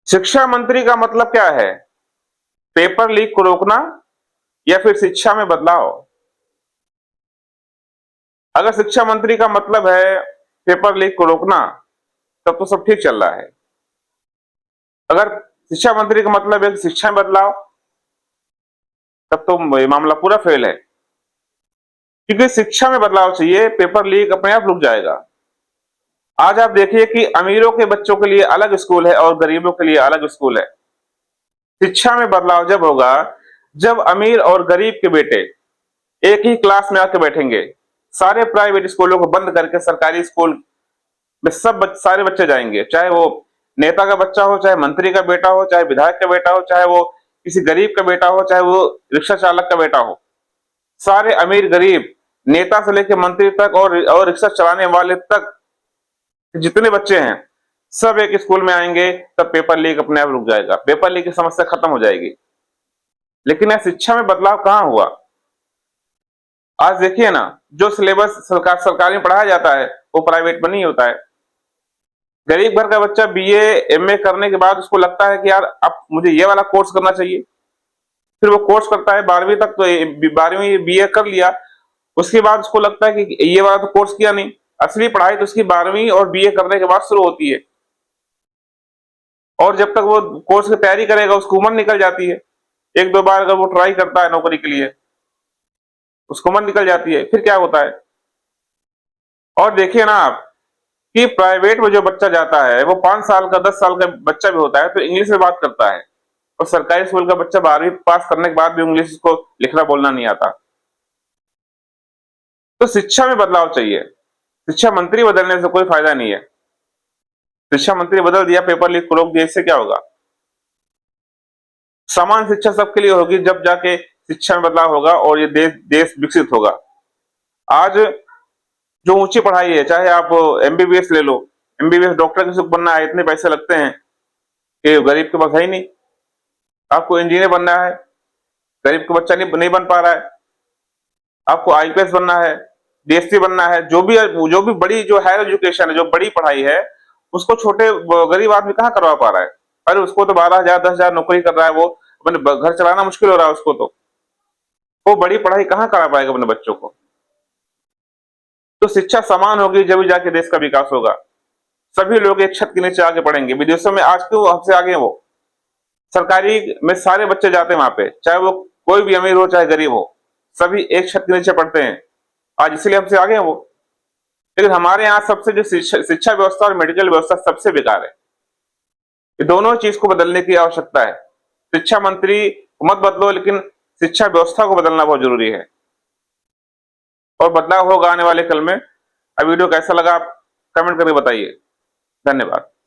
शिक्षा मंत्री का मतलब क्या है? पेपर लीक को रोकना या फिर शिक्षा में बदलाव? अगर शिक्षा मंत्री का मतलब है पेपर लीक को रोकना, तब तो सब ठीक चल रहा है। अगर शिक्षा मंत्री का मतलब है कि शिक्षा में बदलाव, तब तो ये मामला पूरा फेल है। क्योंकि शिक्षा में बदलाव चाहिए, पेपर लीक अपने आप रुक जाएगा। आज आप देखिए कि अमीरों के बच्चों के लिए अलग स्कूल है और गरीबों के लिए अलग स्कूल है। शिक्षा में बदलाव जब होगा, जब अमीर और गरीब के बेटे एक ही क्लास में आके बैठेंगे। सारे प्राइवेट स्कूलों को बंद करके सरकारी स्कूल में सारे बच्चे जाएंगे, चाहे वो नेता का बच्चा हो, चाहे मंत्री का बेटा हो, चाहे विधायक का बेटा हो, चाहे वो किसी गरीब का बेटा हो, चाहे वो रिक्शा चालक का बेटा हो। सारे अमीर गरीब, नेता से लेकर मंत्री तक और रिक्शा चलाने वाले तक, जितने बच्चे हैं सब एक स्कूल में आएंगे, तब पेपर लीक अपने आप रुक जाएगा, पेपर लीक की समस्या खत्म हो जाएगी। लेकिन यह शिक्षा में बदलाव कहां हुआ? आज देखिए ना, जो सिलेबस सरकार में पढ़ाया जाता है वो प्राइवेट में नहीं होता है। गरीब घर का बच्चा बीए एमए करने के बाद उसको लगता है कि यार अब मुझे ये वाला कोर्स करना चाहिए। फिर वो कोर्स करता है 12वीं तक, तो 12वीं बीए कर लिया, उसके बाद उसको लगता है कि ये वाला तो कोर्स किया नहीं। असली पढ़ाई तो उसकी 12वीं और बीए करने के बाद शुरू होती है। और जब तक वो कोर्स की तैयारी करेगा उसको उम्र निकल जाती है। एक दो बार अगर वो ट्राई करता है नौकरी के लिए, उसको उम्र निकल जाती है। फिर क्या होता है? और देखिए ना आप कि प्राइवेट में जो बच्चा जाता है वो 5 साल का 10 साल का बच्चा भी होता है तो इंग्लिश में बात करता है, और सरकारी स्कूल का बच्चा 12वीं पास करने के बाद भी इंग्लिश को लिखना बोलना नहीं आता। तो शिक्षा में बदलाव चाहिए, शिक्षा मंत्री बदलने से कोई फायदा नहीं है। शिक्षा मंत्री बदल दिया, पेपर लीक को रोक दिया, इससे क्या होगा? समान शिक्षा सबके लिए होगी, जब जाके शिक्षा में बदलाव होगा और ये देश विकसित होगा। आज जो ऊंची पढ़ाई है, चाहे आप एमबीबीएस ले लो, एमबीबीएस डॉक्टर किसी को बनना है, इतने पैसे लगते हैं कि गरीब के पास है ही नहीं। आपको इंजीनियर बनना है, गरीब का बच्चा नहीं बन पा रहा है। आपको आईपीएस बनना है, डीएसपी बनना है, जो भी बड़ी जो हायर एजुकेशन है, जो बड़ी पढ़ाई है, उसको छोटे गरीब आदमी कहाँ करवा पा रहा है? अरे उसको तो 12,000 10,000 नौकरी कर रहा है, वो अपने घर चलाना मुश्किल हो रहा है उसको। तो वो बड़ी पढ़ाई कहाँ करा पाएगा अपने बच्चों को? तो शिक्षा समान होगी जब जाके देश का विकास होगा। सभी लोग एक छत के नीचे आगे पढ़ेंगे। विदेशों में आज क्यों हमसे आगे हैं? वो सरकारी में सारे बच्चे जाते हैं वहां पे, चाहे वो कोई भी अमीर हो चाहे गरीब हो, सभी एक छत के नीचे पढ़ते हैं। आज इसलिए हमसे आगे हैं वो। लेकिन हमारे यहाँ सबसे जो शिक्षा व्यवस्था और मेडिकल व्यवस्था सबसे बेकार है। ये दोनों चीज को बदलने की आवश्यकता है। शिक्षा मंत्री मत बदलो, लेकिन शिक्षा व्यवस्था को बदलना बहुत जरूरी है, और बदलाव होगा आने वाले कल में। अब वीडियो कैसा लगा आप कमेंट करके बताइए। धन्यवाद।